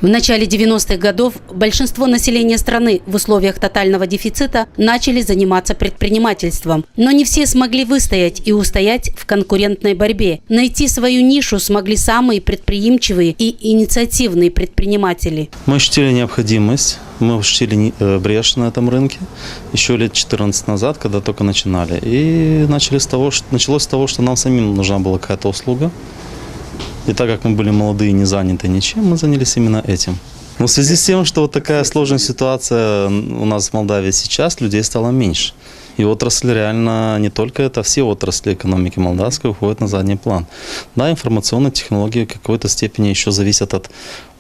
В начале 90-х годов большинство населения страны в условиях тотального дефицита начали заниматься предпринимательством. Но не все смогли выстоять и устоять в конкурентной борьбе. Найти свою нишу смогли самые предприимчивые и инициативные предприниматели. Мы ощутили необходимость, мы ощутили брешь на этом рынке еще лет 14 назад, когда только начинали. И началось с того, что нам самим нужна была какая-то услуга. И так как мы были молодые и не заняты ничем, мы занялись именно этим. Но в связи с тем, что вот такая сложная ситуация у нас в Молдавии сейчас, людей стало меньше. И отрасль реально, не только это, все отрасли экономики молдавской уходят на задний план. Да, информационные технологии в какой-то степени еще зависят от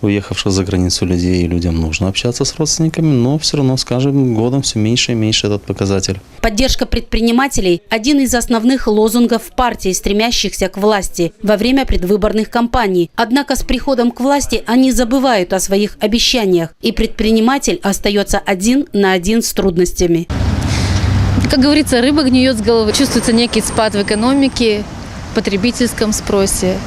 уехавших за границу людей, и людям нужно общаться с родственниками, но все равно с каждым годом все меньше и меньше этот показатель. Поддержка предпринимателей – один из основных лозунгов партий, стремящихся к власти во время предвыборных кампаний. Однако с приходом к власти они забывают о своих обещаниях, и предприниматель остается один на один с трудностями. Как говорится, рыба гниет с головы. Чувствуется некий спад в экономике, в потребительском спросе.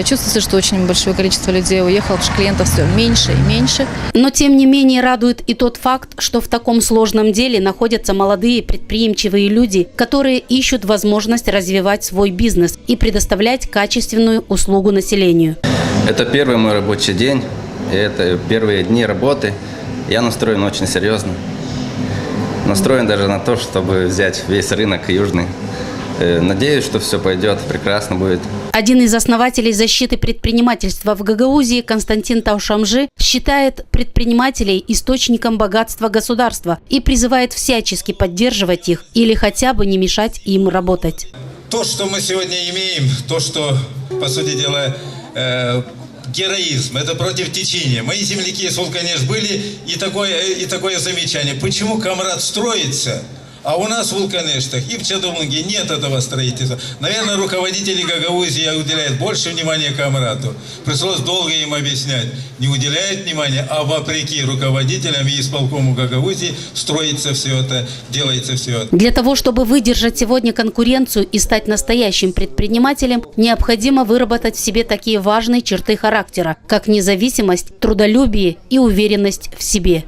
Чувствуется, что очень большое количество людей уехало, потому что клиентов все меньше и меньше. Но тем не менее радует и тот факт, что в таком сложном деле находятся молодые предприимчивые люди, которые ищут возможность развивать свой бизнес и предоставлять качественную услугу населению. Это первый мой рабочий день, и это первые дни работы. Я настроен очень серьезно. Настроен даже на то, чтобы взять весь рынок южный. Надеюсь, что все пойдет, прекрасно будет. Один из основателей защиты предпринимательства в Гагаузии, Константин Таушамжи, считает предпринимателей источником богатства государства и призывает всячески поддерживать их или хотя бы не мешать им работать. То, что мы сегодня имеем, то, что, по сути дела, героизм, это против течения. Мои земляки из Вулканеш были, и такое замечание. Почему Камрад строится, а у нас в Вулканештах и в Чадумланге нет этого строительства? Наверное, руководители Гагаузии уделяют больше внимания Камраду. Пришлось долго им объяснять. Не уделяют внимания, а вопреки руководителям и исполкому Гагаузии строится все это, делается все это. Для того, чтобы выдержать сегодня конкуренцию и стать настоящим предпринимателем, необходимо выработать в себе такие важные черты характера, как независимость, трудолюбие и уверенность в себе.